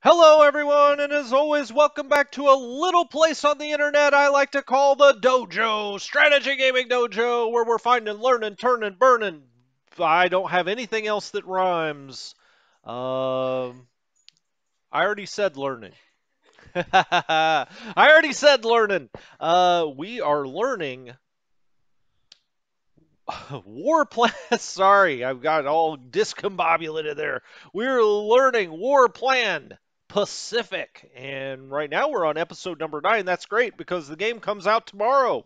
Hello, everyone, and as always, welcome back to a little place on the internet I like to call the Dojo, Strategy Gaming Dojo, where we're finding, learning, turning, burning. I don't have anything else that rhymes. Um, I already said learning. I already said learning. We are learning war plan. Sorry, I've got all discombobulated there. We're learning war plan Pacific, and right now we're on episode number 9. That's great because the game comes out tomorrow.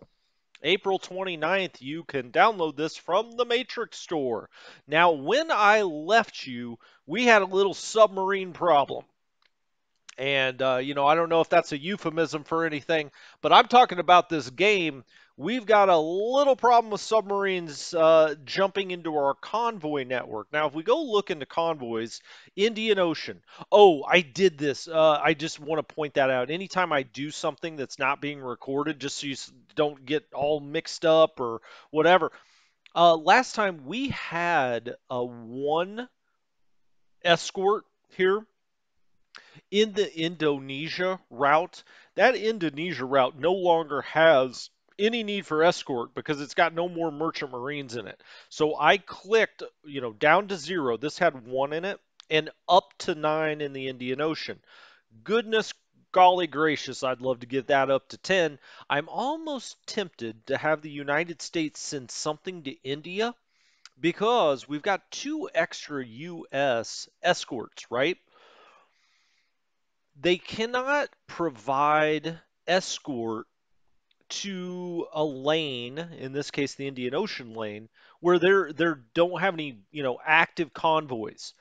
April 29th, you can download this from the Matrix store. Now, when I left you, we had a little submarine problem. And, I don't know if that's a euphemism for anything, but I'm talking about this game. We've got a little problem with submarines jumping into our convoy network. Now, if we go look into convoys, Indian Ocean. Oh, I did this. I just want to point that out. Anytime I do something that's not being recorded, just so you don't get all mixed up or whatever. Last time we had one escort here in the Indonesia route. That Indonesia route no longer has any need for escort because it's got no more merchant marines in it. So I clicked, down to 0. This had 1 in it and up to 9 in the Indian Ocean. Goodness golly gracious, I'd love to get that up to 10. I'm almost tempted to have the United States send something to India because we've got 2 extra US escorts, right? They cannot provide escort to a lane, in this case the Indian Ocean lane, where there don't have any, active convoys.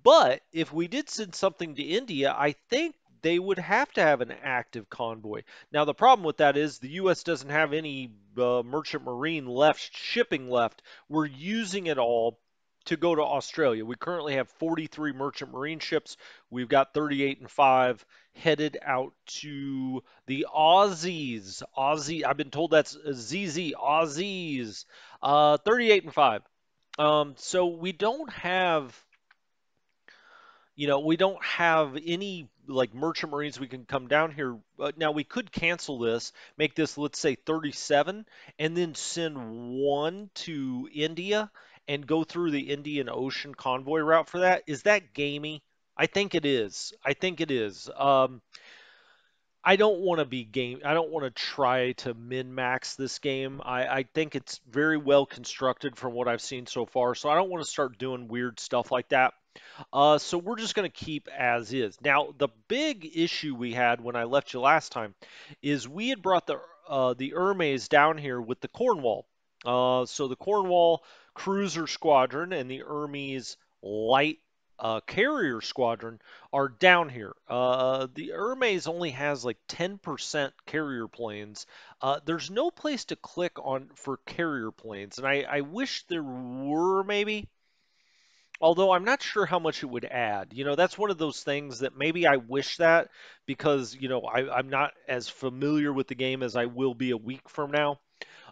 But if we did send something to India, I think they would have to have an active convoy. Now the problem with that is the US doesn't have any merchant marine left shipping left. We're using it all to go to Australia. We currently have 43 merchant marine ships. We've got 38 and 5 headed out to the Aussies. Aussie, I've been told that's ZZ, Aussies. 38 and 5. So we don't have any like merchant marines we can come down here. Now we could cancel this, make this let's say 37, and then send one to India and go through the Indian Ocean convoy route for that. Is that gamey? I think it is. I think it is. I don't want to be game. I don't want to try to min max this game. I think it's very well constructed from what I've seen so far. So I don't want to start doing weird stuff like that. So we're just going to keep as is. Now the big issue we had when I left you last time is we had brought the Hermes down here with the Cornwall. So the Cornwall cruiser squadron and the Hermes light carrier squadron are down here. The Hermes only has like 10% carrier planes. There's no place to click on for carrier planes, and I wish there were maybe. Although I'm not sure how much it would add. That's one of those things that maybe I wish that because, I'm not as familiar with the game as I will be a week from now.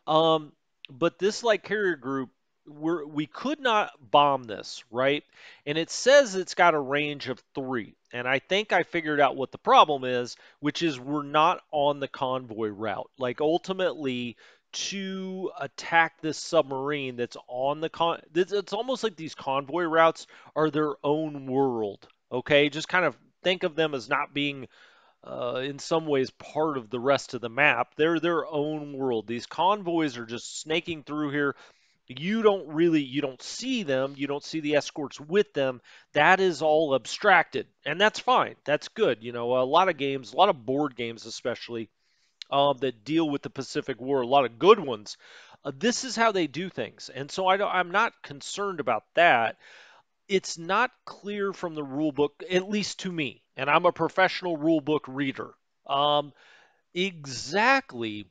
Um, but this light carrier group, we could not bomb this, right? And it says it's got a range of 3. And I think I figured out what the problem is, which is we're not on the convoy route. Like ultimately, to attack this submarine that's on the it's almost like these convoy routes are their own world. Okay, just kind of think of them as not being in some ways part of the rest of the map. They're their own world. These convoys are just snaking through here. You don't see them. You don't see the escorts with them. That is all abstracted, and that's fine. That's good. A lot of games, a lot of board games, especially that deal with the Pacific War, a lot of good ones. This is how they do things, and so I'm not concerned about that. It's not clear from the rule book, at least to me, and I'm a professional rule book reader, um, exactly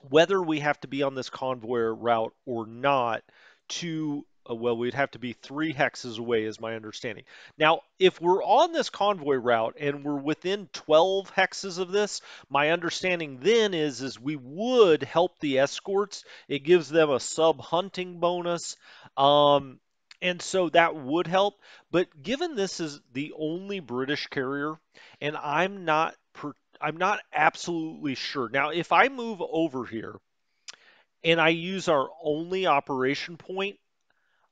whether we have to be on this convoy route or not to, well, we'd have to be 3 hexes away, is my understanding. Now, if we're on this convoy route and we're within 12 hexes of this, my understanding then is we would help the escorts. It gives them a sub hunting bonus. Um, And so that would help. But given this is the only British carrier, and I'm not absolutely sure. Now, if I move over here and I use our only operation point,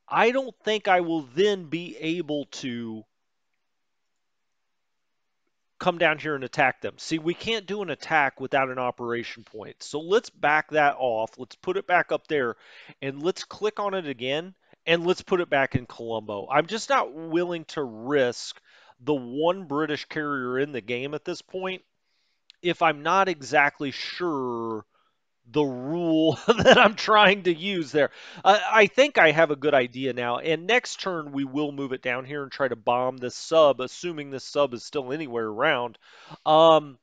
I don't think I will then be able to come down here and attack them. See, we can't do an attack without an operation point. So let's back that off. Let's put it back up there and let's click on it again and let's put it back in Colombo. I'm just not willing to risk the one British carrier in the game at this point if I'm not exactly sure the rule that I'm trying to use there. I think I have a good idea now. And next turn, we will move it down here and try to bomb this sub, assuming this sub is still anywhere around. Um,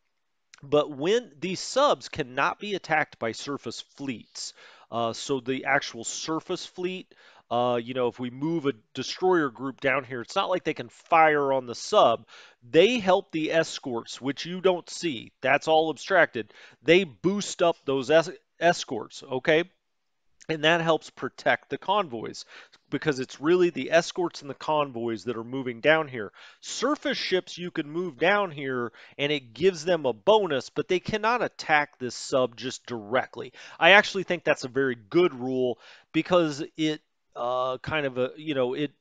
but when these subs cannot be attacked by surface fleets, so the actual surface fleet, if we move a destroyer group down here, it's not like they can fire on the sub. They help the escorts, which you don't see. That's all abstracted. They boost up those escorts, okay? And that helps protect the convoys because it's really the escorts and the convoys that are moving down here. Surface ships you can move down here and it gives them a bonus, but they cannot attack this sub just directly. I actually think that's a very good rule because it kind of it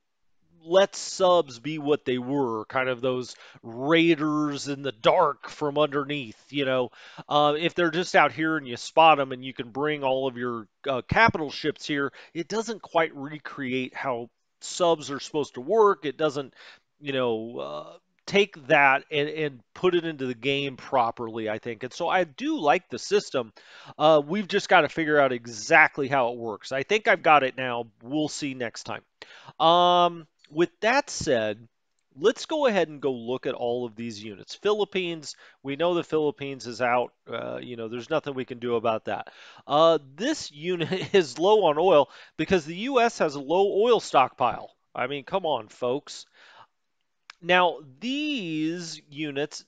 let subs be what they were, kind of those raiders in the dark from underneath. If they're just out here and you spot them and you can bring all of your capital ships here, it doesn't quite recreate how subs are supposed to work. It doesn't, you know, take that and put it into the game properly, I think. And so I do like the system. We've just got to figure out exactly how it works. I think I've got it now. We'll see next time. With that said, let's go ahead and go look at all of these units. Philippines, we know the Philippines is out. There's nothing we can do about that. This unit is low on oil because the U.S. has a low oil stockpile. I mean, come on, folks. Now, these units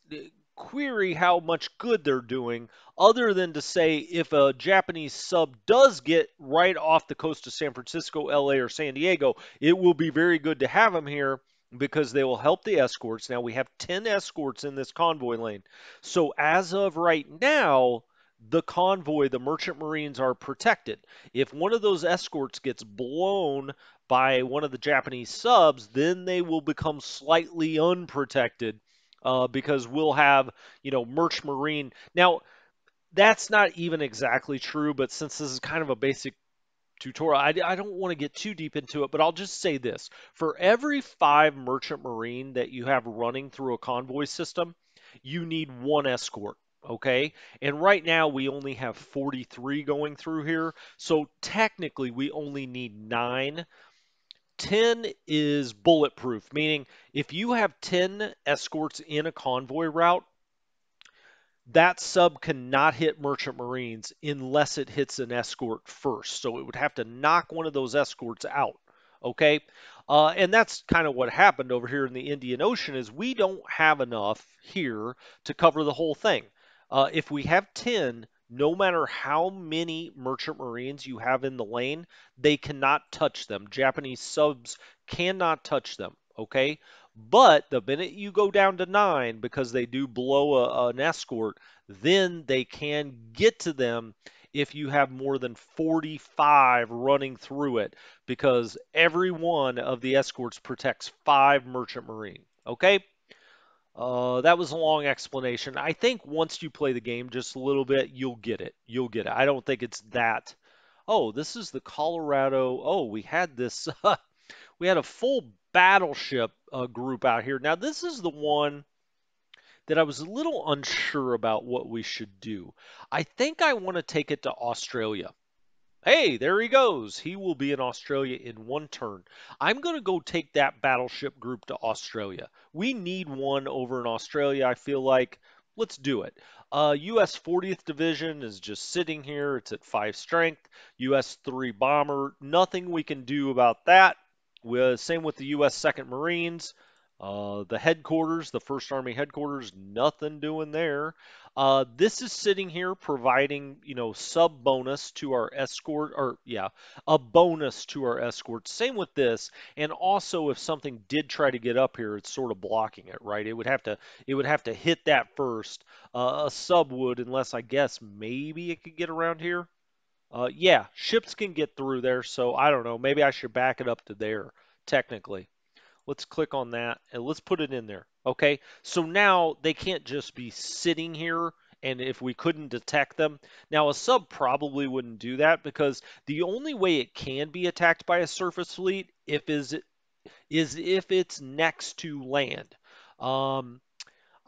query how much good they're doing, other than to say if a Japanese sub does get right off the coast of San Francisco, LA, or San Diego, it will be very good to have them here because they will help the escorts. Now, we have 10 escorts in this convoy lane. So, as of right now, the convoy, the merchant marines are protected. If one of those escorts gets blown by one of the Japanese subs, then they will become slightly unprotected because we'll have, Merch Marine. Now, that's not even exactly true, but since this is kind of a basic tutorial, I don't want to get too deep into it, but I'll just say this. For every 5 Merchant Marine that you have running through a convoy system, you need 1 escort. Okay. And right now we only have 43 going through here. So technically we only need 9. 10 is bulletproof, meaning if you have 10 escorts in a convoy route, that sub cannot hit merchant marines unless it hits an escort first. So it would have to knock one of those escorts out. Okay, and that's kind of what happened over here in the Indian Ocean is we don't have enough here to cover the whole thing. If we have 10, no matter how many merchant marines you have in the lane, they cannot touch them. Japanese subs cannot touch them. Okay, but the minute you go down to 9, because they do blow an escort, then they can get to them if you have more than 45 running through it, because every one of the escorts protects 5 merchant marine. Okay? That was a long explanation. I think once you play the game just a little bit, you'll get it. You'll get it. I don't think it's that. Oh, this is the Colorado. Oh, we had this. We had a full battleship group out here. Now, this is the one that I was a little unsure about what we should do. I think I want to take it to Australia. Hey, there he goes. He will be in Australia in 1 turn. I'm going to go take that battleship group to Australia. We need one over in Australia, I feel like. Let's do it. U.S. 40th Division is just sitting here. It's at 5 strength. U.S. 3 bomber. Nothing we can do about that. Same with the U.S. 2nd Marines. The headquarters, the First Army headquarters, nothing doing there. This is sitting here providing, sub bonus to our escort, or yeah, a bonus to our escort. Same with this, and also if something did try to get up here, it's sort of blocking it, right? It would have to hit that first. A sub would, unless I guess maybe it could get around here. Yeah, ships can get through there, so I don't know. Maybe I should back it up to there, technically. Let's click on that and let's put it in there. Okay, so now they can't just be sitting here. And if we couldn't detect them, now a sub probably wouldn't do that because the only way it can be attacked by a surface fleet is if it's next to land. Um,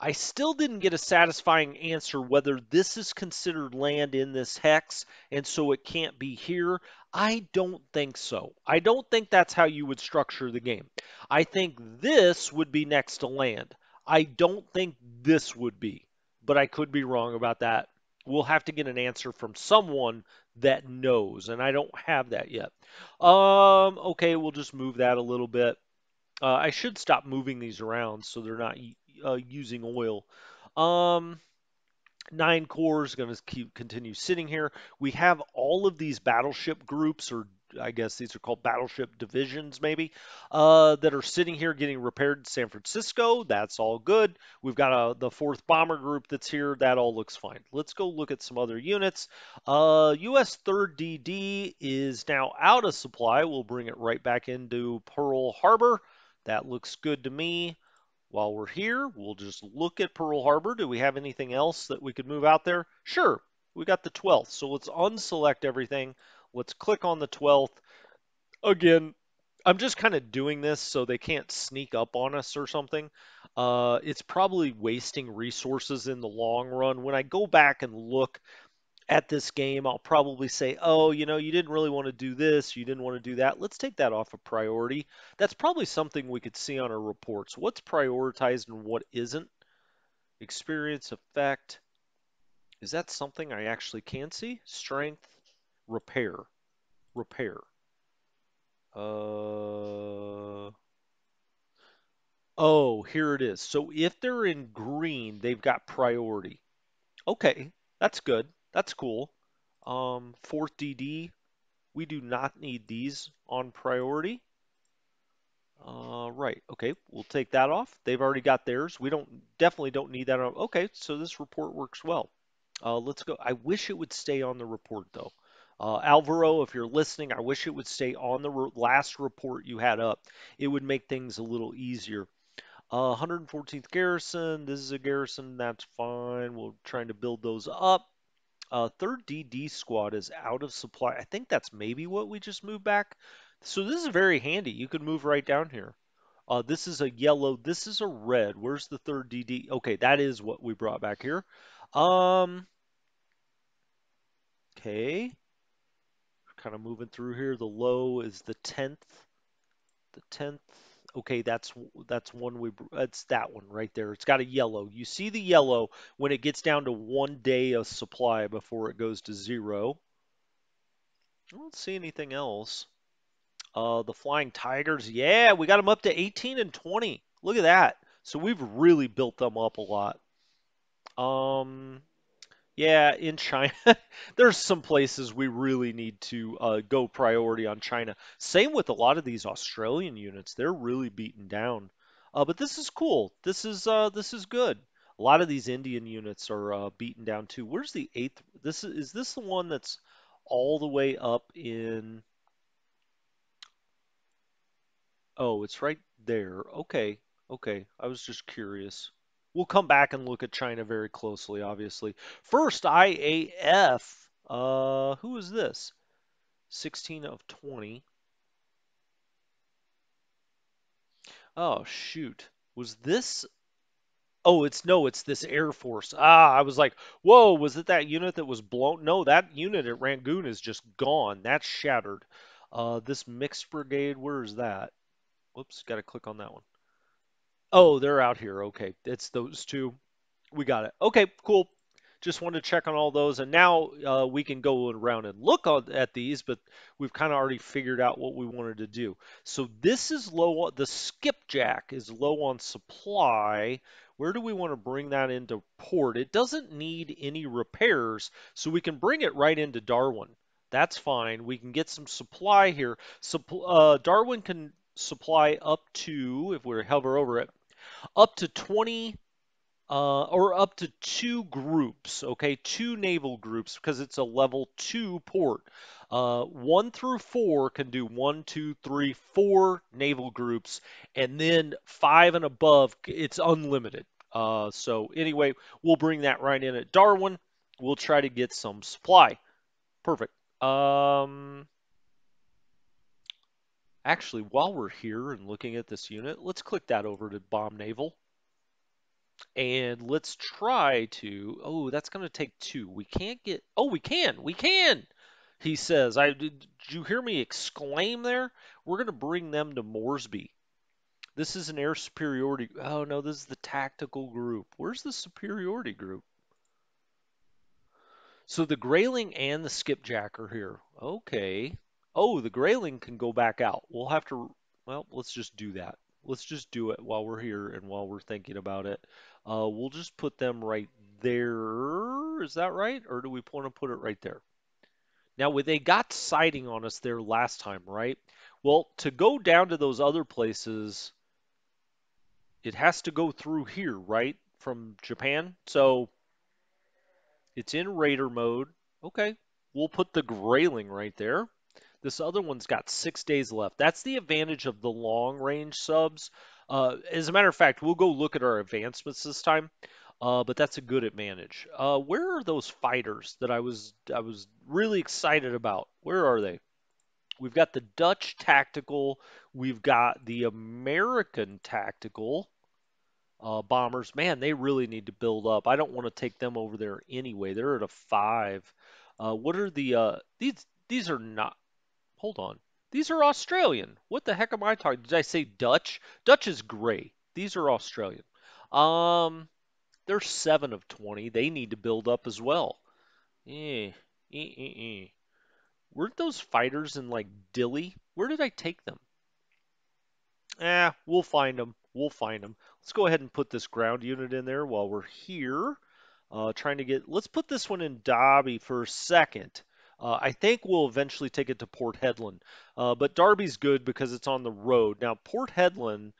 I still didn't get a satisfying answer whether this is considered land in this hex and so it can't be here. I don't think so. I don't think that's how you would structure the game. I think this would be next to land. I don't think this would be, but I could be wrong about that. We'll have to get an answer from someone that knows, and I don't have that yet. Okay, we'll just move that a little bit. I should stop moving these around so they're not using oil. Um, 9 cores going to keep continue sitting here. We have all of these battleship groups, or I guess these are called battleship divisions, maybe, that are sitting here getting repaired in San Francisco. That's all good. We've got the fourth bomber group that's here. That all looks fine. Let's go look at some other units. U.S. 3rd DD is now out of supply. We'll bring it right back into Pearl Harbor. That looks good to me. While we're here, we'll just look at Pearl Harbor. Do we have anything else that we could move out there? Sure, we got the 12th. So let's unselect everything. Let's click on the 12th. Again, I'm just kind of doing this so they can't sneak up on us or something. It's probably wasting resources in the long run. When I go back and look at this game, I'll probably say, oh, you didn't really want to do this, you didn't want to do that. Let's take that off of priority. That's probably something we could see on our reports. What's prioritized and what isn't? Experience effect. Is that something I actually can see? Strength, repair, repair. Uh, oh, here it is. So if they're in green, they've got priority. Okay, that's good. That's cool. Fourth DD, we do not need these on priority. Right. Okay. We'll take that off. They've already got theirs. We definitely don't need that on. Okay. So this report works well. Let's go. I wish it would stay on the report though. Alvaro, if you're listening, I wish it would stay on the last report you had up. It would make things a little easier. 114th garrison. This is a garrison. That's fine. We're trying to build those up. Third DD squad is out of supply. I think that's maybe what we just moved back. So this is very handy. You could move right down here. This is a yellow. This is a red. Where's the third DD? Okay, that is what we brought back here. Um, okay. Kind of moving through here. The low is the 10th. The 10th. Okay, that's one we. It's that one right there. It's got a yellow. You see the yellow when it gets down to 1 day of supply before it goes to 0. I don't see anything else. The Flying Tigers, yeah, we got them up to 18 and 20. Look at that. So we've really built them up a lot. Um, yeah, in China, there's some places we really need to go priority on China. Same with a lot of these Australian units; they're really beaten down. But this is cool. This is good. A lot of these Indian units are beaten down too. Where's the eighth? This the one that's all the way up in? Oh, it's right there. Okay. Okay. I was just curious. We'll come back and look at China very closely, obviously. First, IAF. Who is this? 16 of 20. Oh, shoot. Was this? Oh, it's no, it's this Air Force. I was like, whoa, was it that unit that was blown? No, that unit at Rangoon is just gone. That's shattered. This mixed brigade, where is that? Whoops, got to click on that one. Oh, they're out here. Okay, it's those two. We got it. Okay, cool. just wanted to check on all those. And now we can go around and look at these, but we've kind of already figured out what we wanted to do. So this is low, the skipjack is low on supply. Where do we want to bring that into port? It doesn't need any repairs, so we can bring it right into Darwin. That's fine. We can get some supply here. Darwin can supply up to, if we hover over it, up to 20 or up to two groups, okay, two naval groups because it's a level two port. One through four can do one, two, three, four naval groups, and then five and above, it's unlimited. So anyway, we'll bring that right in at Darwin. We'll try to get some supply. Perfect. Actually, while we're here and looking at this unit, let's click that over to Bomb Naval. And let's try to, oh, that's going to take two. We can't get, oh, we can. He says, did you hear me exclaim there? We're going to bring them to Moresby. This is an air superiority. Oh, no, this is the tactical group. Where's the superiority group? So the Grayling and the Skipjack are here. Okay. Oh, the Grayling can go back out. We'll have to, well, let's just do that. Let's just do it while we're here and while we're thinking about it. We'll just put them right there. Is that right? Or do we want to put it right there? Now, they got sighting on us there last time, right? Well, to go down to those other places, it has to go through here, right? From Japan. So it's in Raider mode. Okay, we'll put the Grayling right there. This other one's got 6 days left. That's the advantage of the long range subs. As a matter of fact, we'll go look at our advancements this time. But that's a good advantage. Where are those fighters that I was really excited about? Where are they? We've got the Dutch tactical. We've got the American tactical bombers. Man, they really need to build up. I don't want to take them over there anyway. They're at a five. What are these are not. Hold on. These are Australian. What the heck am I talking? Did I say Dutch? Dutch is gray. These are Australian. Um, they're 7 of 20. They need to build up as well. Eh, eh. Weren't those fighters in like Dilly? Where did I take them? We'll find them. We'll find them. Let's go ahead and put this ground unit in there while we're here. Trying to get, let's put this one in Derby for a second. I think we'll eventually take it to Port Hedland. But Derby's good because it's on the road. Now, Port Hedland,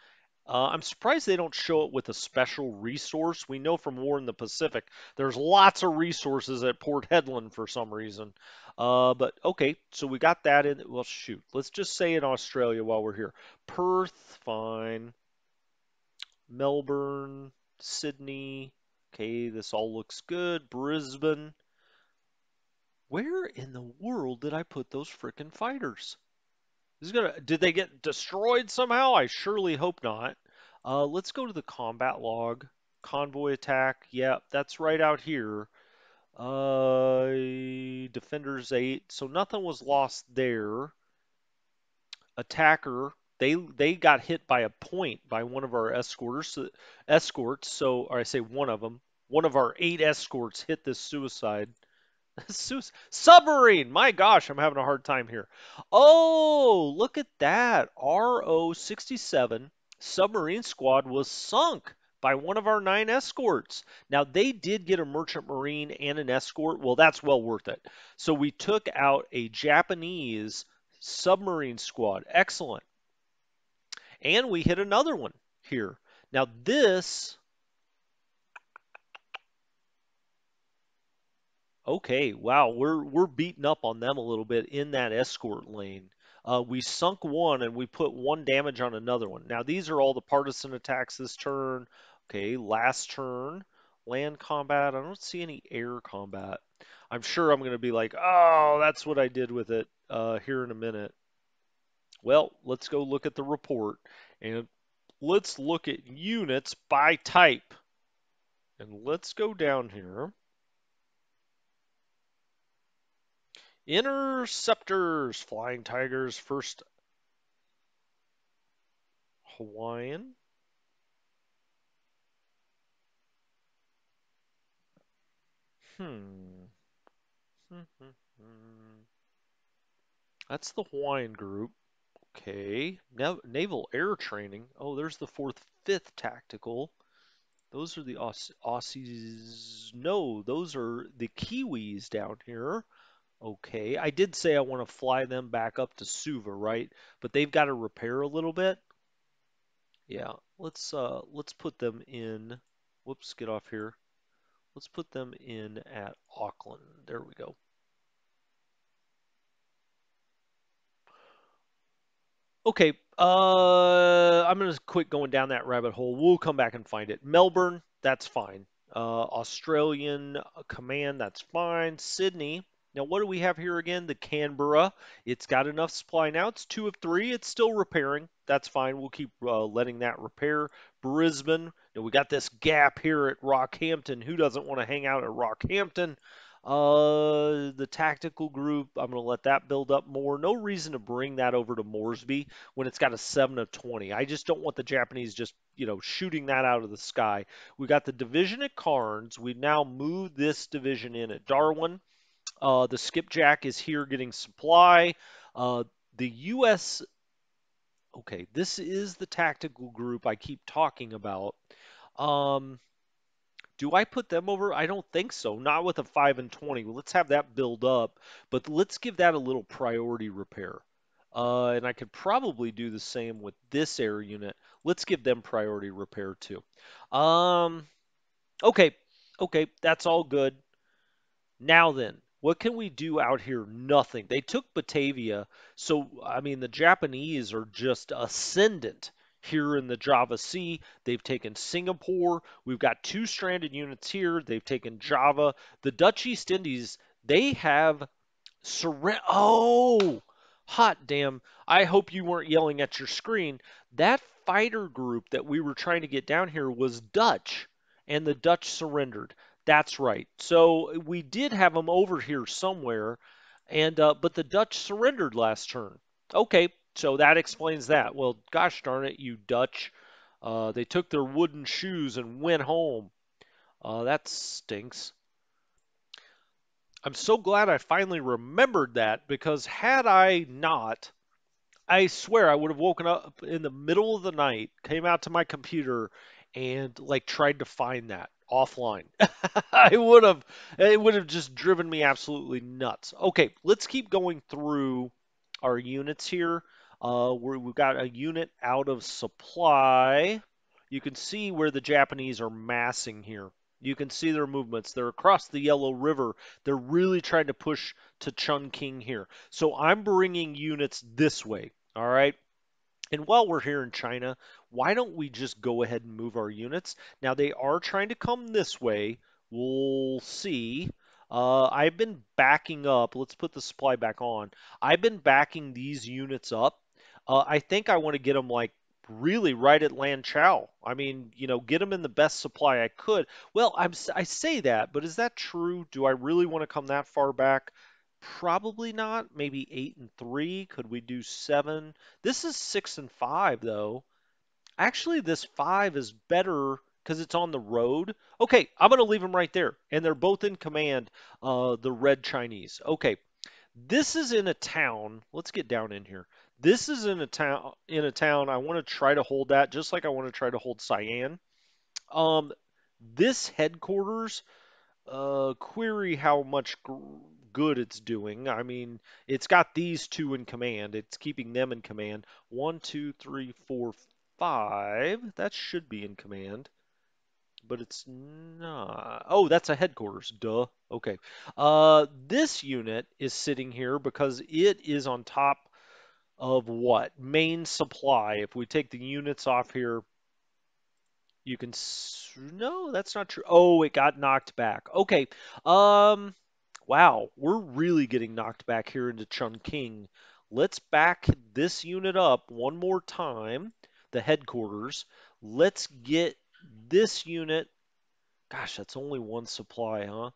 I'm surprised they don't show it with a special resource. We know from War in the Pacific, there's lots of resources at Port Hedland for some reason. But okay, so we got that in. Well, shoot, let's just say in Australia while we're here. Perth, fine. Melbourne, Sydney. Okay, this all looks good. Brisbane. Where in the world did I put those frickin' fighters? Did they get destroyed somehow? I surely hope not. Let's go to the combat log. Convoy attack. Yep, that's right out here. Defenders 8. So nothing was lost there. Attacker. They got hit by a point by one of our escorts. So, or I say one of them. One of our 8 escorts hit this suicide. Submarine! My gosh, I'm having a hard time here. Oh, look at that. RO 67 submarine squad was sunk by one of our 9 escorts. Now, they did get a merchant marine and an escort. Well, that's well worth it. So we took out a Japanese submarine squad. Excellent. And we hit another one here. Now, this. Okay, wow, we're beating up on them a little bit in that escort lane. We sunk one and we put one damage on another one. Now these are all the partisan attacks this turn. Okay, last turn, land combat. I don't see any air combat. I'm sure I'm going to be like, oh, that's what I did with it here in a minute. Well, let's go look at the report and let's look at units by type. And let's go down here. Interceptors, Flying Tigers, first Hawaiian. Hmm. Hmm, hmm, hmm. That's the Hawaiian group. Okay. Naval Air Training. Oh, there's the 4th, 5th Tactical. Those are the Aussies. No, those are the Kiwis down here. Okay. I did say I want to fly them back up to Suva, right? But they've got to repair a little bit. Yeah. Let's put them in. Whoops, get off here. Let's put them in at Auckland. There we go. Okay, I'm gonna quit going down that rabbit hole. We'll come back and find it. Melbourne, that's fine. Australian Command, that's fine. Sydney. Now, what do we have here again? The Canberra. It's got enough supply now. It's 2 of 3. It's still repairing. That's fine. We'll keep letting that repair. Brisbane. Now, we got this gap here at Rockhampton. Who doesn't want to hang out at Rockhampton? The tactical group, I'm going to let that build up more. No reason to bring that over to Moresby when it's got a 7 of 20. I just don't want the Japanese just, shooting that out of the sky. We got the division at Cairns. We now moved this division in at Darwin. The skipjack is here getting supply. The U.S. Okay, this is the tactical group I keep talking about. Um, do I put them over? I don't think so. Not with a 5 and 20. Well, let's have that build up, but let's give that a little priority repair. And I could probably do the same with this air unit. Let's give them priority repair too. Um, okay, okay, that's all good. Now then, what can we do out here? Nothing. They took Batavia, so I mean the Japanese are just ascendant here in the Java Sea. They've taken Singapore. We've got 2 stranded units here. They've taken Java. The Dutch East Indies, they have Oh, hot damn. I hope you weren't yelling at your screen. That fighter group that we were trying to get down here was Dutch, and the Dutch surrendered. That's right. So we did have them over here somewhere, and but the Dutch surrendered last turn. Okay, so that explains that. Well, gosh darn it, you Dutch. They took their wooden shoes and went home. That stinks. I'm so glad I finally remembered that because had I not, I swear I would have woken up in the middle of the night, came out to my computer, and like tried to find that offline. I would have, it would have just driven me absolutely nuts. Okay, let's keep going through our units here. We've got a unit out of supply. You can see where the Japanese are massing here. You can see their movements. They're across the Yellow River. They're really trying to push to Chungking here. So I'm bringing units this way. All right. And while we're here in China, why don't we just go ahead and move our units? Now they are trying to come this way. We'll see. I've been backing up. Let's put the supply back on. I've been backing these units up. I think I want to get them like really right at Lan Chao. I mean, get them in the best supply I could. Well, I say that, but is that true? Do I really want to come that far back? Probably not. Maybe 8 and 3. Could we do 7? This is 6 and 5 though. Actually, this 5 is better because it's on the road. Okay, I'm gonna leave them right there, and they're both in command. The red Chinese. Okay, this is in a town. Let's get down in here. This is in a town. In a town. I want to try to hold that, just like I want to try to hold Cyan. Um, this headquarters query how much good it's doing. I mean, it's got these 2 in command. It's keeping them in command. One, two, three, four, 5. That should be in command, but it's not. Oh, that's a headquarters. Duh. Okay. This unit is sitting here because it is on top of what? Main supply. If we take the units off here, you can. No, that's not true. Oh, it got knocked back. Okay. Um. Wow, we're really getting knocked back here into Chungking. Let's back this unit up one more time, the headquarters. Let's get this unit. Gosh, that's only 1 supply, huh?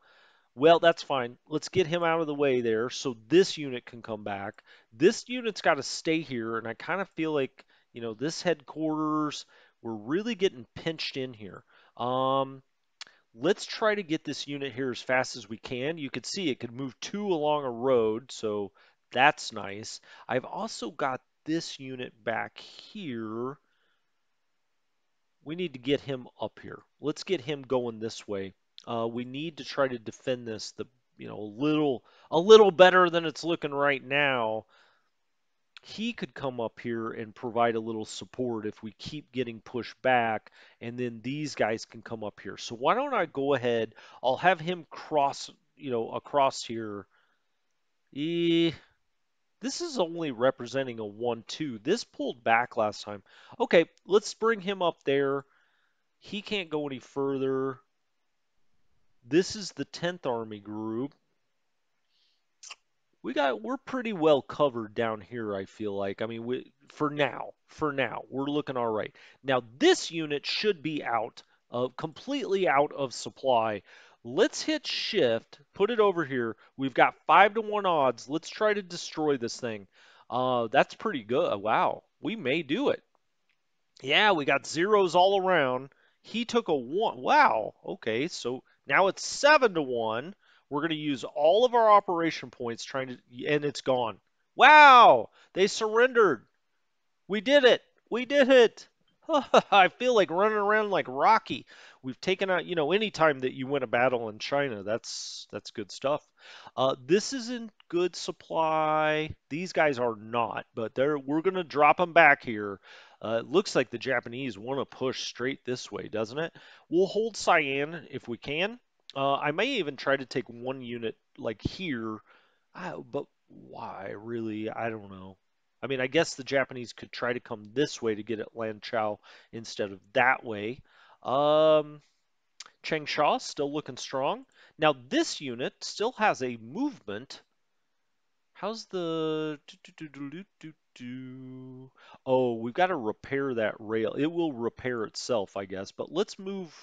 Well, that's fine. Let's get him out of the way there so this unit can come back. This unit's got to stay here, and I kind of feel like, this headquarters, we're really getting pinched in here. Um, Let's try to get this unit here as fast as we can. You could see it could move two along a road, so that's nice. I've also got this unit back here. We need to get him up here. Let's get him going this way. We need to try to defend this a little better than it's looking right now. He could come up here and provide a little support if we keep getting pushed back, and then these guys can come up here. So why don't I go ahead? I'll have him cross, across here. Eh, this is only representing a 1-2. This pulled back last time. Okay, let's bring him up there. He can't go any further. This is the 10th Army Group. We're pretty well covered down here, I feel like. I mean, for now, we're looking all right. Now this unit should be out completely out of supply. Let's hit shift, put it over here. We've got 5-to-1 odds. Let's try to destroy this thing. That's pretty good. Wow, we may do it. Yeah, we got zeros all around. He took a one. Wow. Okay, so now it's 7-to-1. We're going to use all of our operation points and it's gone. Wow, they surrendered. We did it. We did it. I feel like running around like Rocky. We've taken out, any time that you win a battle in China, that's good stuff. This is in good supply. These guys are not, but we're going to drop them back here. It looks like the Japanese want to push straight this way, doesn't it? We'll hold Cyan if we can. I may even try to take one unit like here, but why really? I don't know. I mean, I guess the Japanese could try to come this way to get at Lanchao instead of that way. Um, Changsha still looking strong. Now this unit still has a movement. How's the Oh, we've got to repair that rail. It will repair itself, I guess. But let's move.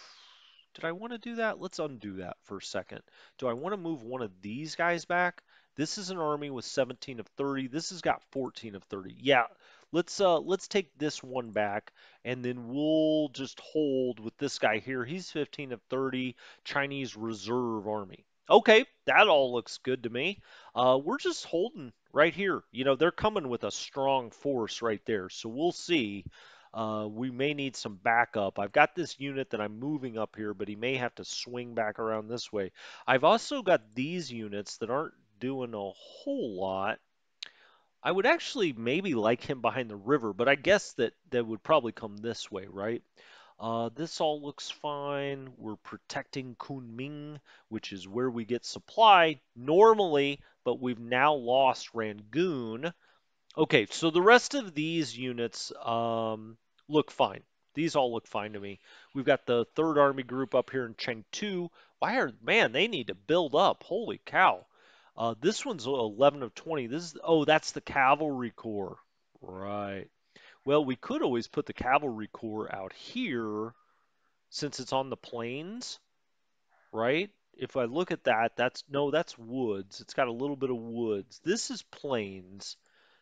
Did I want to do that? Let's undo that for a second. Do I want to move one of these guys back? This is an army with 17 of 30. This has got 14 of 30. Yeah, let's take this one back, and then we'll just hold with this guy here. He's 15 of 30. Chinese Reserve Army. Okay, that all looks good to me. We're just holding right here. They're coming with a strong force right there, so we'll see. We may need some backup. I've got this unit that I'm moving up here, but he may have to swing back around this way. I've also got these units that aren't doing a whole lot. I would actually maybe like him behind the river, but I guess that would probably come this way, right? This all looks fine. We're protecting Kunming, which is where we get supply normally, but we've now lost Rangoon. Okay, so the rest of these units look fine. These all look fine to me. We've got the 3rd Army Group up here in Chengtu. Man, they need to build up. Holy cow. This one's 11 of 20. That's the Cavalry Corps. Right. Well, we could always put the Cavalry Corps out here since it's on the plains, right? If I look at that, that's woods. It's got a little bit of woods. This is plains.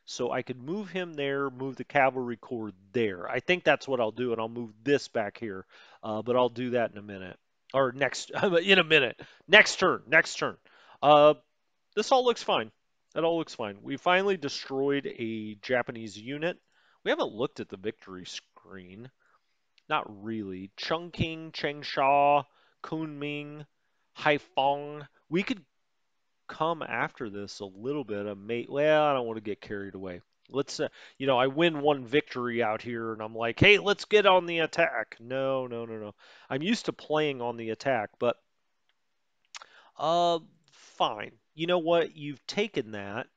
So I could move him there, move the cavalry corps there. I think that's what I'll do, and I'll move this back here. But I'll do that in a minute. Or next, in a minute. Next turn, next turn. Uh, this all looks fine. That all looks fine. We finally destroyed a Japanese unit. We haven't looked at the victory screen. Not really. Chungking, Changsha, Kunming, Haiphong. We could come after this a little bit. Well, I don't want to get carried away. Let's, I win one victory out here, and I'm like, hey, let's get on the attack. No, no, no, no. I'm used to playing on the attack, but uh, fine. You know what? You've taken that.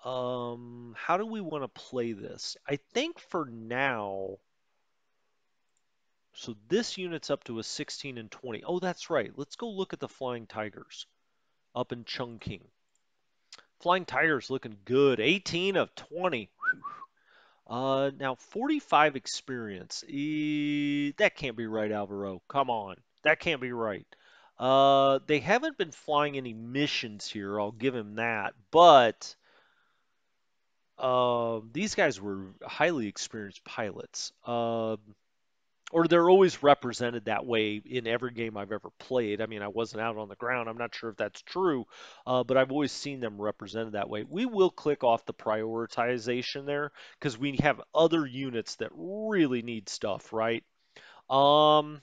How do we want to play this? I think for now. So this unit's up to a 16 and 20. Oh, that's right. Let's go look at the Flying Tigers up in Chungking. Flying Tigers looking good. 18 of 20. Now 45 experience. That can't be right, Alvaro. Come on. That can't be right. They haven't been flying any missions here. I'll give him that. But these guys were highly experienced pilots. or they're always represented that way in every game I've ever played. I mean, I wasn't out on the ground. I'm not sure if that's true, but I've always seen them represented that way. We will click off the prioritization there because we have other units that really need stuff, right? Um,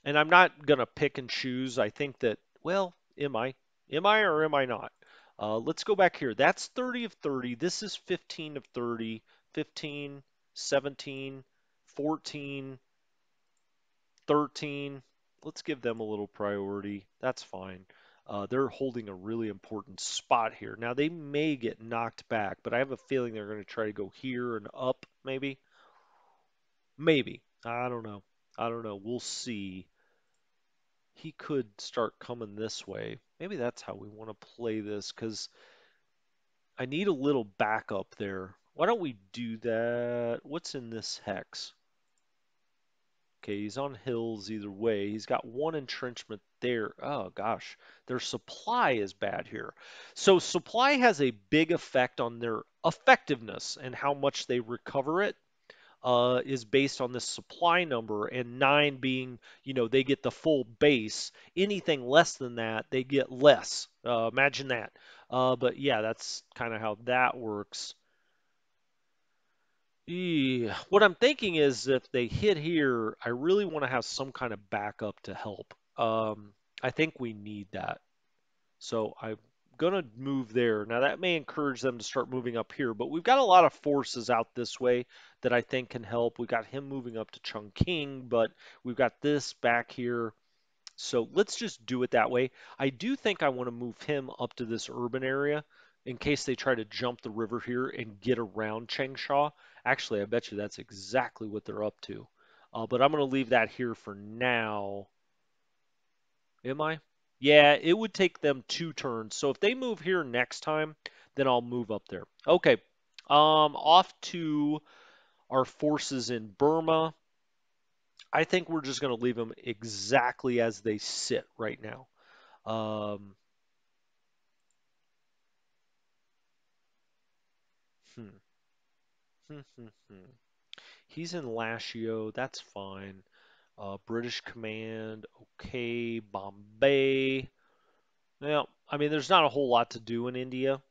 and I'm not gonna pick and choose. I think that, well, am I? Am I or am I not? Let's go back here. That's 30 of 30. This is 15 of 30, 15, 17, 14, 13. Let's give them a little priority. That's fine. They're holding a really important spot here. Now, they may get knocked back, but I have a feeling they're going to try to go here and up, maybe. Maybe. I don't know. I don't know. We'll see. He could start coming this way. Maybe that's how we want to play this because I need a little backup there. Why don't we do that? What's in this hex? Okay, he's on hills either way. He's got one entrenchment there. Oh gosh, their supply is bad here. So supply has a big effect on their effectiveness and how much they recover it. Is based on this supply number, and 9 being, they get the full base. Anything less than that, they get less. Imagine that. But yeah, that's kind of how that works. What I'm thinking is if they hit here, I really want to have some kind of backup to help. I think we need that. So I'm going to move there. Now, that may encourage them to start moving up here, but we've got a lot of forces out this way that I think can help. We got him moving up to Chungking, but we've got this back here. So let's just do it that way. I do think I want to move him up to this urban area in case they try to jump the river here and get around Changsha. Actually, I bet you that's exactly what they're up to. But I'm going to leave that here for now. Am I? Yeah, it would take them 2 turns. So if they move here next time, then I'll move up there. Okay. Off to our forces in Burma. I think we're just going to leave them exactly as they sit right now. Um, hmm, He's in Lashio. That's fine. British Command. Okay. Bombay. Well, I mean, there's not a whole lot to do in India.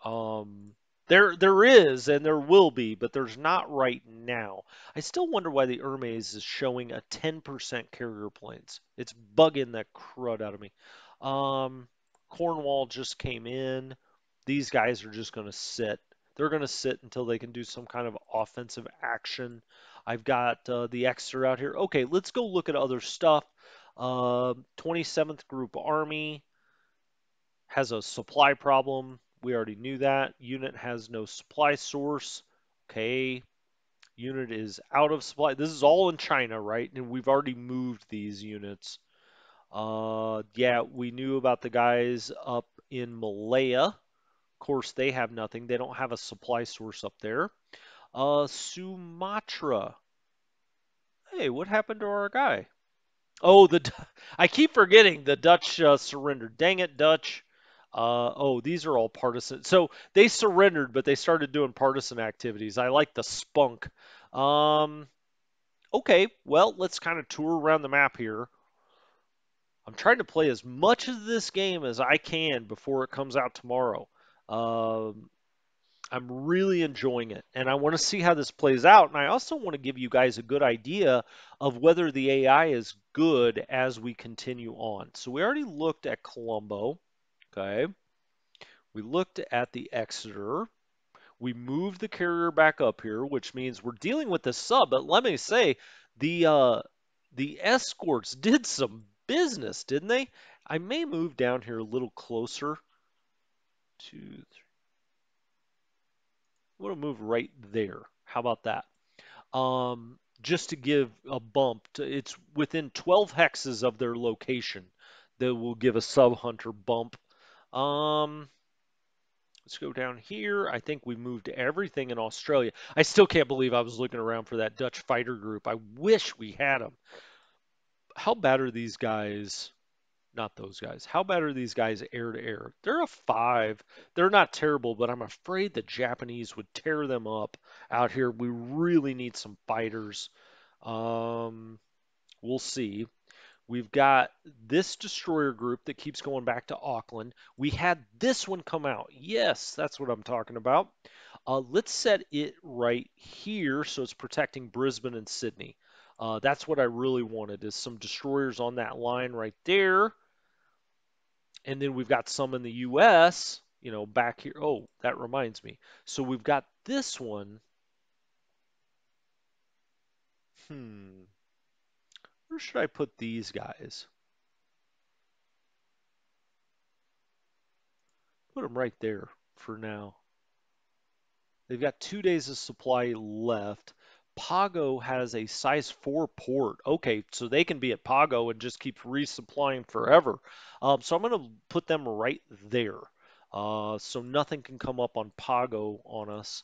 Um, there is and there will be, but there's not right now. I still wonder why the Hermes is showing a 10% carrier planes. It's bugging the crud out of me. Um, Cornwall just came in. These guys are just going to sit. They're going to sit until they can do some kind of offensive action. I've got the Exeter out here. Okay, let's go look at other stuff. 27th Group Army has a supply problem. We already knew that. Unit has no supply source. Okay. Unit is out of supply. This is all in China, right? And we've already moved these units. Yeah, we knew about the guys up in Malaya. Of course, they have nothing. They don't have a supply source up there. Sumatra. Hey, what happened to our guy? Oh, I keep forgetting the Dutch surrendered. Dang it, Dutch. Oh, these are all partisan. So they surrendered, but they started doing partisan activities. I like the spunk. Um, okay, well, let's kind of tour around the map here. I'm trying to play as much of this game as I can before it comes out tomorrow. Um, I'm really enjoying it, and I want to see how this plays out. And I also want to give you guys a good idea of whether the AI is good as we continue on. So we already looked at Colombo, okay? We looked at the Exeter. We moved the carrier back up here, which means we're dealing with the sub. But let me say, the escorts did some business, didn't they? I may move down here a little closer. Two, three. I'm going to move right there. How about that? Just to give a bump. It's within 12 hexes of their location that will give a sub hunter bump. Um, let's go down here. I think we moved everything in Australia. I still can't believe I was looking around for that Dutch fighter group. I wish we had them. How bad are these guys? Not those guys. How bad are these guys air to air? They're a 5. They're not terrible, but I'm afraid the Japanese would tear them up out here. We really need some fighters. Um, we'll see. We've got this destroyer group that keeps going back to Auckland. We had this one come out. Yes, that's what I'm talking about. Let's set it right here so it's protecting Brisbane and Sydney. That's what I really wanted is some destroyers on that line right there. And then we've got some in the US, back here. Oh, that reminds me. So we've got this one. Hmm, where should I put these guys? Put them right there for now. They've got 2 days of supply left. Pago has a size 4 port. Okay, so they can be at Pago and just keep resupplying forever. So I'm going to put them right there. So nothing can come up on Pago on us.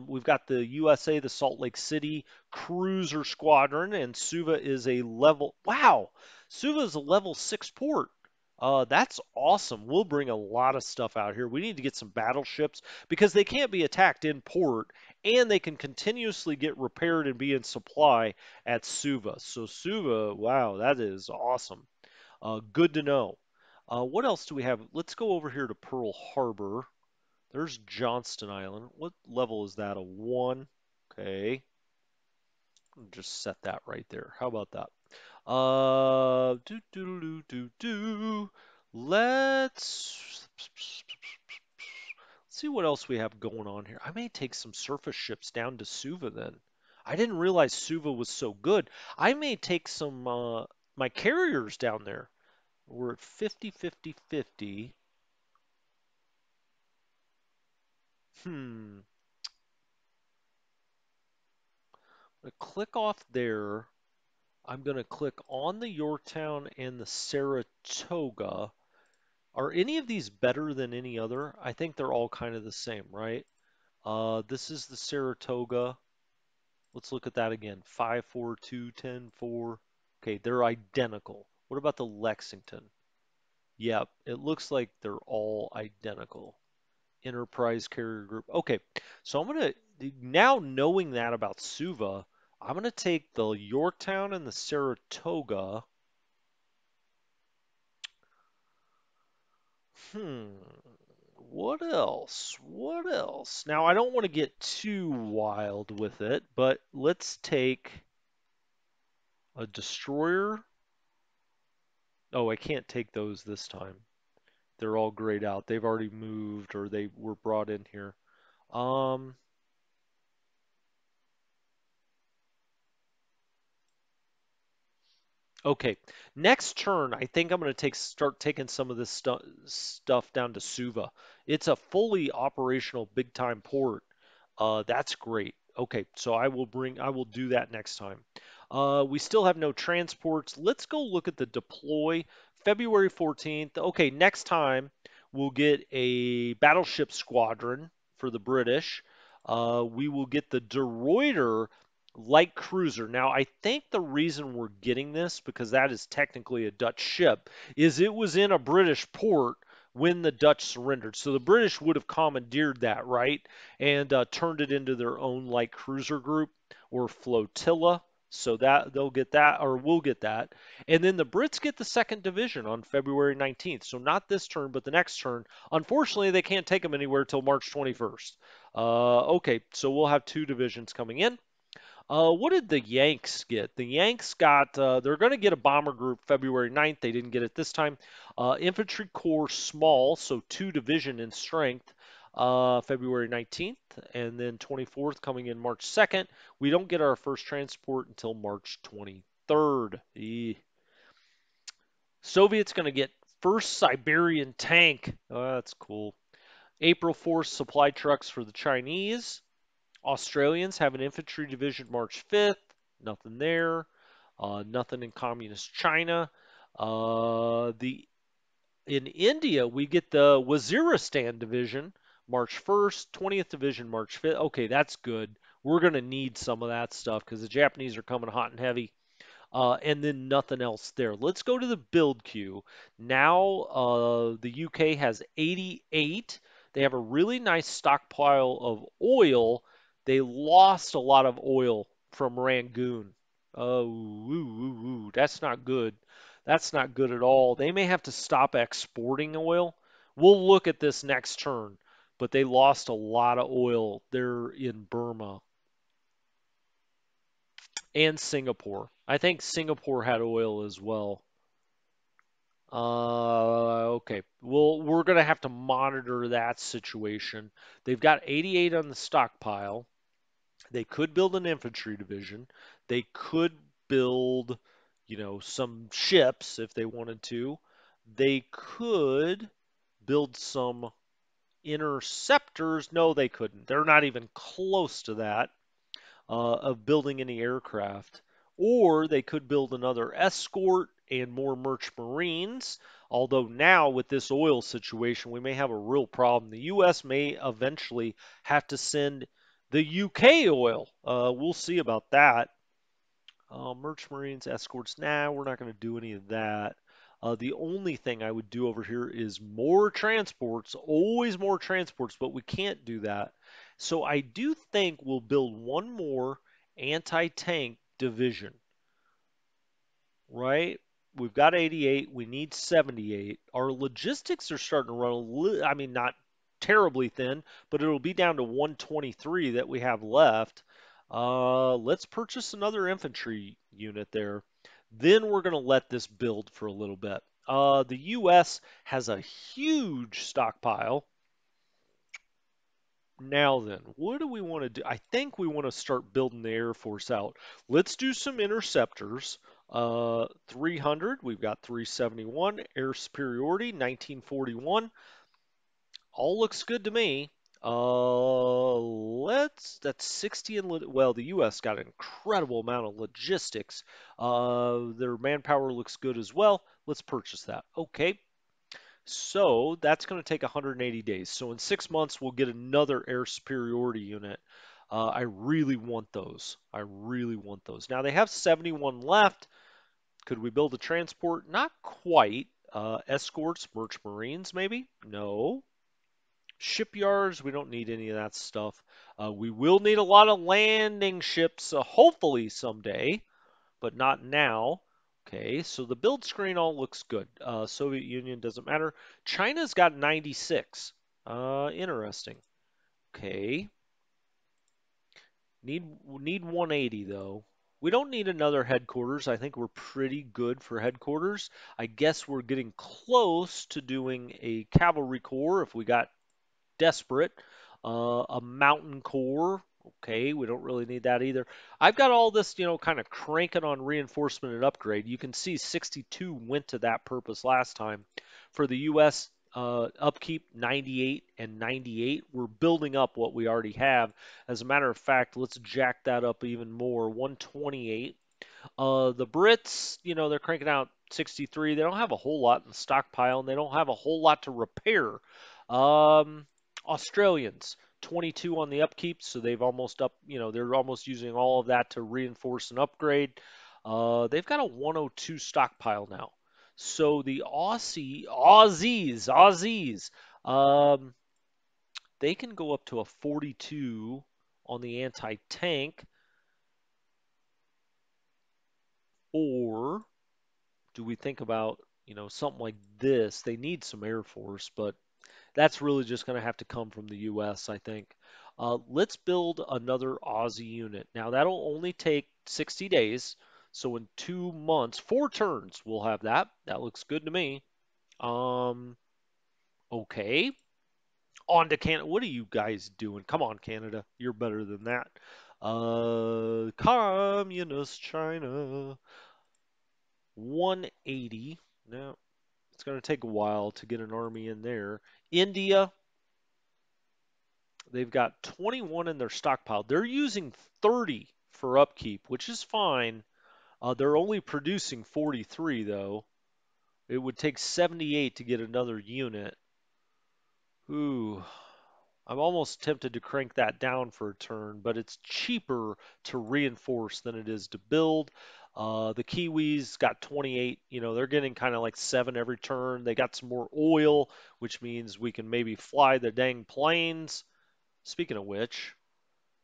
We've got the USA, the Salt Lake City Cruiser Squadron, and Suva is a level. Wow, Suva is a level 6 port. That's awesome. We'll bring a lot of stuff out here. We need to get some battleships because they can't be attacked in port and they can continuously get repaired and be in supply at Suva. So Suva, wow, that is awesome. Good to know. What else do we have? Let's go over here to Pearl Harbor. There's Johnston Island. What level is that? A 1? Okay. Just set that right there. How about that? Do do do do do. Let's see what else we have going on here. I may take some surface ships down to Suva then. I didn't realize Suva was so good. I may take some my carriers down there. We're at 50, 50, 50. Hmm. I'm gonna click off there. I'm gonna click on the Yorktown and the Saratoga. Are any of these better than any other? I think they're all kind of the same, right? This is the Saratoga. Let's look at that again. 5, 4, 2, 10, 4. Okay, they're identical. What about the Lexington? Yep, it looks like they're all identical. Enterprise Carrier Group. Okay, so I'm going to, now knowing that about Suva, I'm going to take the Yorktown and the Saratoga. Hmm, what else? What else? Now, I don't want to get too wild with it, but let's take a destroyer. Oh, I can't take those this time. They're all grayed out. They've already moved or they were brought in here. Um, okay. Next turn, I think I'm going to start taking some of this stuff down to Suva. It's a fully operational big time port. That's great. Okay, so I will do that next time. We still have no transports. Let's go look at the deploy February 14th. Okay, next time we'll get a battleship squadron for the British. We will get the De Ruyter light cruiser. Now, I think the reason we're getting this, because that is technically a Dutch ship, is it was in a British port when the Dutch surrendered. So the British would have commandeered that, right? And turned it into their own light cruiser group or flotilla. So that they'll get that, or we'll get that. And then the Brits get the second division on February 19th. So not this turn, but the next turn. Unfortunately, they can't take them anywhere till March 21st. Okay, so we'll have two divisions coming in. What did the Yanks get? The Yanks got, they're going to get a bomber group February 9th. They didn't get it this time. Infantry Corps small, so 2 division in strength, February 19th. And then 24th coming in March 2nd. We don't get our first transport until March 23rd. Soviets going to get first Siberian tank. Oh, that's cool. April 4th, supply trucks for the Chinese. Australians have an infantry division March 5th. Nothing there. Nothing in communist China. The in India we get the Waziristan division March 1st, 20th division March 5th. Okay, that's good. We're gonna need some of that stuff because the Japanese are coming hot and heavy. And then nothing else there. Let's go to the build queue. Now the UK has 88. They have a really nice stockpile of oil. They lost a lot of oil from Rangoon. That's not good. That's not good at all. They may have to stop exporting oil. We'll look at this next turn, but they lost a lot of oil there in Burma and Singapore. I think Singapore had oil as well. Okay. Well, we're gonna have to monitor that situation. They've got 88 on the stockpile. They could build an infantry division. They could build, some ships if they wanted to. They could build some interceptors. No, they couldn't. They're not even close to that of building any aircraft. Or they could build another escort and more merchant marines. Although now with this oil situation, we may have a real problem. The U.S. may eventually have to send the UK oil. We'll see about that. Merchant marines, escorts. Nah, we're not going to do any of that. The only thing I would do over here is more transports, always more transports, but we can't do that. So I do think we'll build one more anti-tank division, right? We've got 88, we need 78. Our logistics are starting to run I mean, not terribly thin, but it'll be down to 123 that we have left. Let's purchase another infantry unit there. Then we're going to let this build for a little bit. The U.S. has a huge stockpile. Now then, what do we want to do? I think we want to start building the Air Force out. Let's do some interceptors. 300, we've got 371. Air superiority, 1941. All looks good to me. That's 60 in, well, the U.S. got an incredible amount of logistics. Their manpower looks good as well. Let's purchase that. Okay, so that's going to take 180 days. So in 6 months, we'll get another air superiority unit. I really want those. I really want those. Now they have 71 left. Could we build a transport? Not quite. Escorts, merchant marines, maybe? No. Shipyards, we don't need any of that stuff. We will need a lot of landing ships, hopefully someday, but not now. Okay, so the build screen all looks good. Soviet Union doesn't matter. China's got 96. Interesting. Okay, need 180 though. We don't need another headquarters. I think we're pretty good for headquarters. I guess we're getting close to doing a cavalry corps if we got desperate. A mountain core. Okay, we don't really need that either. I've got all this, kind of cranking on reinforcement and upgrade. You can see 62 went to that purpose last time. For the U.S., upkeep 98 and 98. We're building up what we already have. As a matter of fact, let's jack that up even more. 128. The Brits, they're cranking out 63. They don't have a whole lot in the stockpile, and they don't have a whole lot to repair. Um, Australians, 22 on the upkeep, so they've almost they're almost using all of that to reinforce and upgrade. They've got a 102 stockpile now. So the Aussies, um, they can go up to a 42 on the anti-tank, or do we think about, something like this? They need some Air Force, but that's really just going to have to come from the U.S., I think. Let's build another Aussie unit. Now, that'll only take 60 days. So in 2 months, 4 turns, we'll have that. That looks good to me. Um, okay. On to Canada. What are you guys doing? Come on, Canada. You're better than that. Communist China. 180. Now, it's going to take a while to get an army in there. India, they've got 21 in their stockpile. They're using 30 for upkeep, which is fine. They're only producing 43, though. It would take 78 to get another unit. Ooh, I'm almost tempted to crank that down for a turn, but it's cheaper to reinforce than it is to build. The Kiwis got 28. They're getting kind of like 7 every turn. They got some more oil, which means we can maybe fly the dang planes. Speaking of which,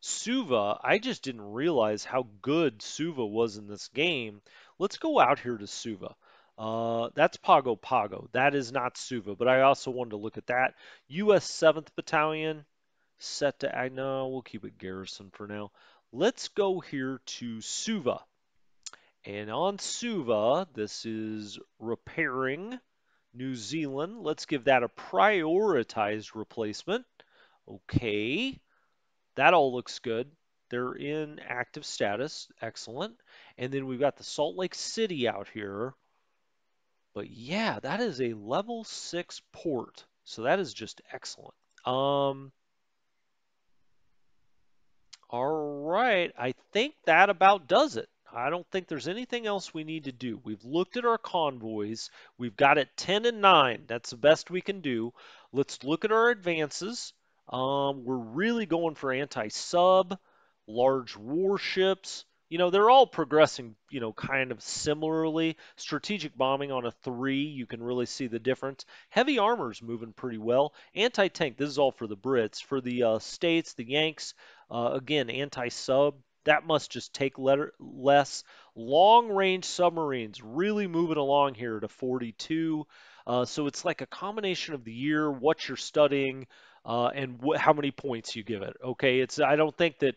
Suva, I just didn't realize how good Suva was in this game. Let's go out here to Suva. That's Pago Pago. That is not Suva, but I also wanted to look at that. U.S. 7th Battalion, set to, I know, we'll keep it Garrison for now. Let's go here to Suva. And on Suva, this is repairing New Zealand. Let's give that a prioritized replacement. Okay, that all looks good. They're in active status. Excellent. And then we've got the Salt Lake City out here. But yeah, that is a level 6 port. So that is just excellent. Um, All right, I think that about does it. I don't think there's anything else we need to do. We've looked at our convoys. We've got it 10 and 9. That's the best we can do. Let's look at our advances. We're really going for anti-sub, large warships. They're all progressing, kind of similarly. Strategic bombing on a 3, you can really see the difference. Heavy armor's moving pretty well. Anti-tank, this is all for the Brits. For the States, the Yanks, again, anti-sub, that must just take less. Long-range submarines really moving along here to 42. So it's like a combination of the year, what you're studying, and how many points you give it. Okay, I don't think that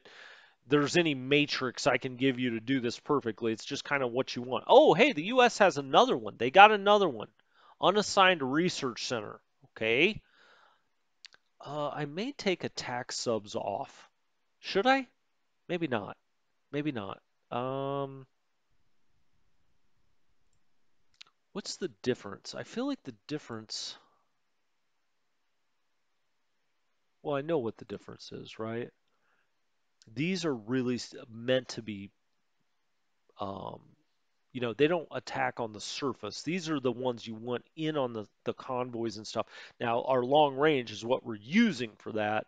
there's any matrix I can give you to do this perfectly. It's just kind of what you want. Oh, hey, the U.S. has another one. They got another one. Unassigned research center. Okay. I may take attack subs off. Should I? Maybe not. Maybe not. Um, what's the difference? I feel like the difference. Well, I know what the difference is, right? These are really meant to be, um, they don't attack on the surface. These are the ones you want in on the convoys and stuff. Now, our long range is what we're using for that.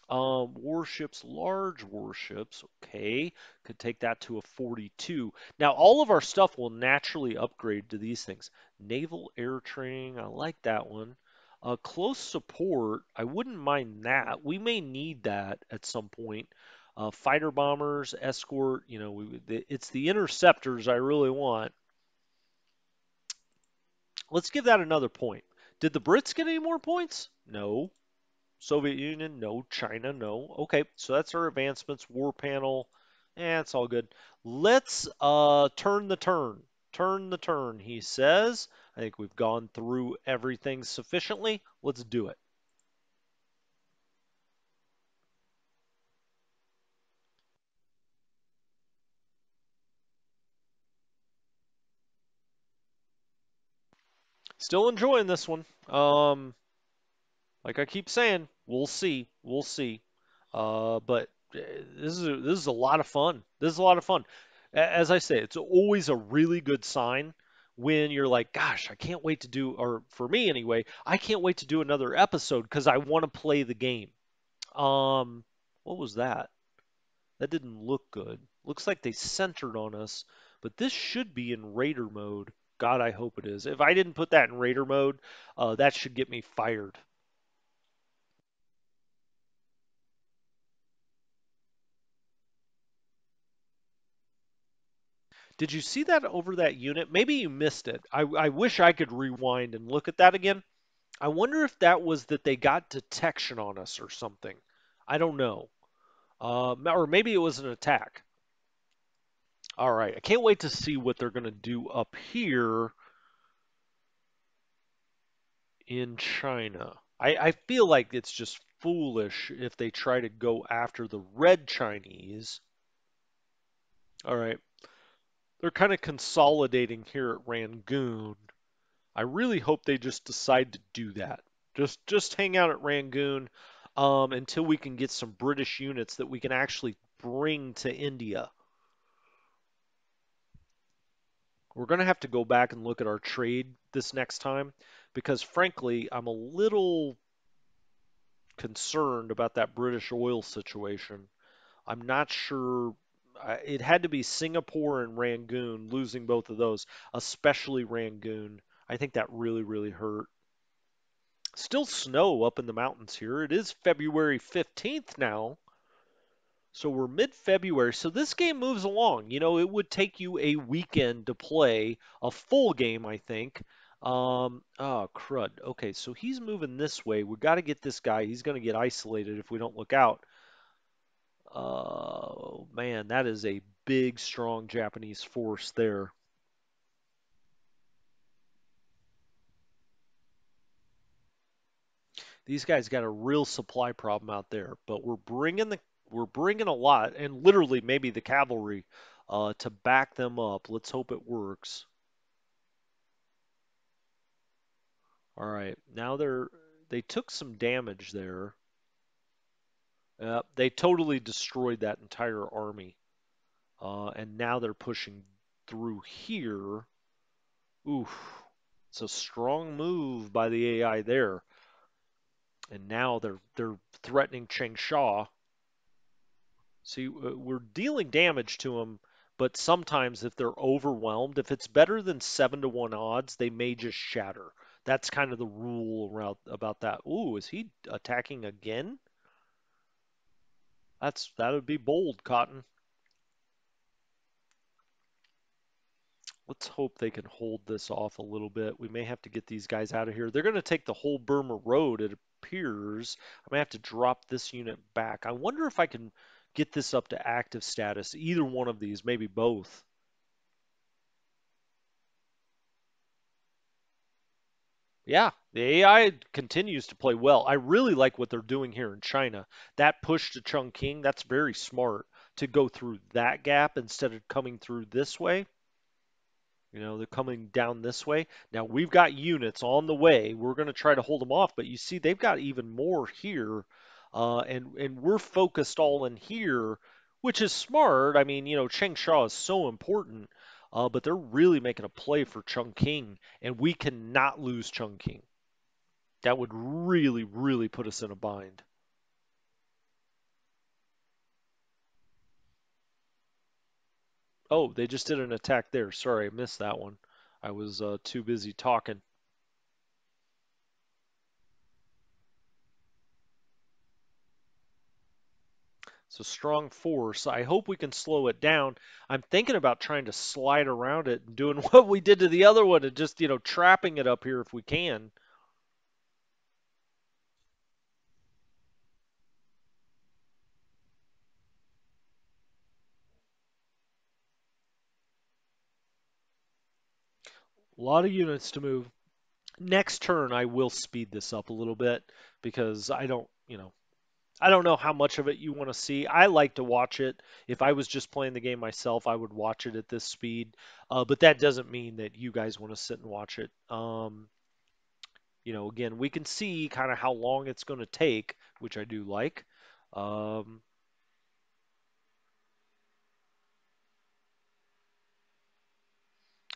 Warships, large warships, okay, could take that to a 42. Now, all of our stuff will naturally upgrade to these things. Naval air training, I like that one. Close support, I wouldn't mind that. We may need that at some point. Fighter bombers, escort, it's the interceptors I really want. Let's give that another point. Did the Brits get any more points? No. Soviet Union, no. China, no. Okay, so that's our advancements. War panel, it's all good. Let's turn the turn. Turn the turn, he says. I think we've gone through everything sufficiently. Let's do it. Still enjoying this one. Like I keep saying, we'll see. We'll see. But this is a lot of fun. This is a lot of fun. As I say, it's always a really good sign when you're like, gosh, I can't wait to do, or for me anyway, I can't wait to do another episode because I want to play the game. Um, what was that? That didn't look good. Looks like they centered on us, but this should be in Raider mode. God, I hope it is. If I didn't put that in Raider mode, that should get me fired. Did you see that over that unit? Maybe you missed it. I wish I could rewind and look at that again. I wonder if that was that they got detection on us or something. I don't know. Or maybe it was an attack. All right. I can't wait to see what they're going to do up here in China. I feel like it's just foolish if they try to go after the red Chinese. All right. They're kind of consolidating here at Rangoon. I really hope they just decide to do that. Just hang out at Rangoon until we can get some British units that we can actually bring to India. We're going to have to go back and look at our trade this next time because frankly, I'm a little concerned about that British oil situation. I'm not sure. It had to be Singapore and Rangoon, losing both of those, especially Rangoon. I think that really, really hurt. Still snow up in the mountains here. It is February 15th now. So we're mid-February. So this game moves along. It would take you a weekend to play a full game, I think. Oh, crud. Okay, so he's moving this way. We got to get this guy. He's going to get isolated if we don't look out. Oh, man, that is a big, strong Japanese force there. These guys got a real supply problem out there, but we're bringing a lot, and literally maybe the cavalry to back them up. Let's hope it works. All right, now they took some damage there. They totally destroyed that entire army, and now they're pushing through here. Oof, it's a strong move by the AI there, and now they're threatening Changsha. See, we're dealing damage to them, but sometimes if they're overwhelmed, if it's better than 7-1 odds, they may just shatter. That's kind of the rule around about that. Ooh, is he attacking again? That would be bold, Cotton. Let's hope they can hold this off a little bit. We may have to get these guys out of here. They're going to take the whole Burma Road, it appears. I may have to drop this unit back. I wonder if I can get this up to active status. Either one of these, maybe both. Yeah, the AI continues to play well. I really like what they're doing here in China. That push to Chongqing, that's very smart to go through that gap instead of coming through this way. They're coming down this way. Now we've got units on the way. We're going to try to hold them off, but you see they've got even more here, and we're focused all in here, which is smart. I mean, Changsha is so important, but they're really making a play for Chongqing, and we cannot lose Chongqing. That would really, really put us in a bind. Oh, they just did an attack there. Sorry, I missed that one. I was too busy talking. It's a strong force. I hope we can slow it down. I'm thinking about trying to slide around it and doing what we did to the other one and just, trapping it up here if we can. A lot of units to move. Next turn, I will speed this up a little bit because I don't know how much of it you want to see. I like to watch it. If I was just playing the game myself, I would watch it at this speed. But that doesn't mean that you guys want to sit and watch it. Again, we can see kind of how long it's going to take, which I do like. Um,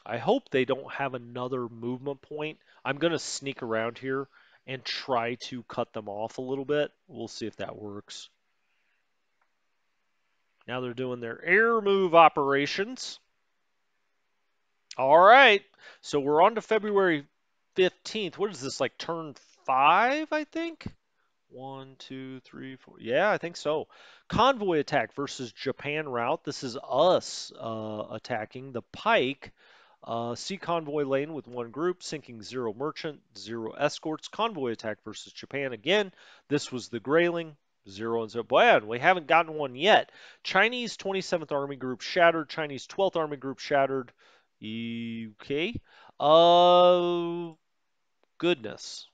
I hope they don't have another movement point. I'm going to sneak around here and try to cut them off a little bit. We'll see if that works. Now they're doing their air move operations. All right. So we're on to February 15th. What is this, like turn five, I think? One, two, three, four. Yeah, I think so. Convoy attack versus Japan route. This is us attacking the Pike. Sea convoy lane with one group, sinking zero merchant, zero escorts. Convoy attack versus Japan again. This was the Grayling, zero and zero. Boy, we haven't gotten one yet. Chinese 27th Army Group shattered. Chinese 12th Army Group shattered. Okay. Goodness.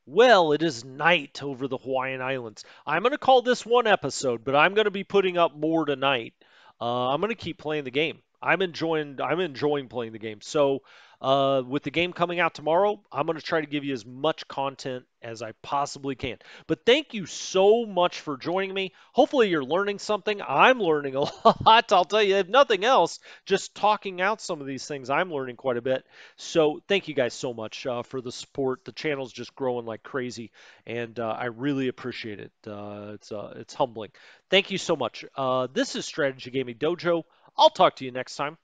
Well, it is night over the Hawaiian Islands. I'm going to call this one episode, but I'm going to be putting up more tonight. I'm going to keep playing the game. I'm enjoying playing the game. So, with the game coming out tomorrow, I'm going to try to give you as much content as I possibly can. But thank you so much for joining me. Hopefully, you're learning something. I'm learning a lot. I'll tell you, if nothing else, just talking out some of these things, I'm learning quite a bit. So thank you guys so much for the support. The channel's just growing like crazy, and I really appreciate it. It's humbling. Thank you so much. This is Strategy Gaming Dojo. I'll talk to you next time.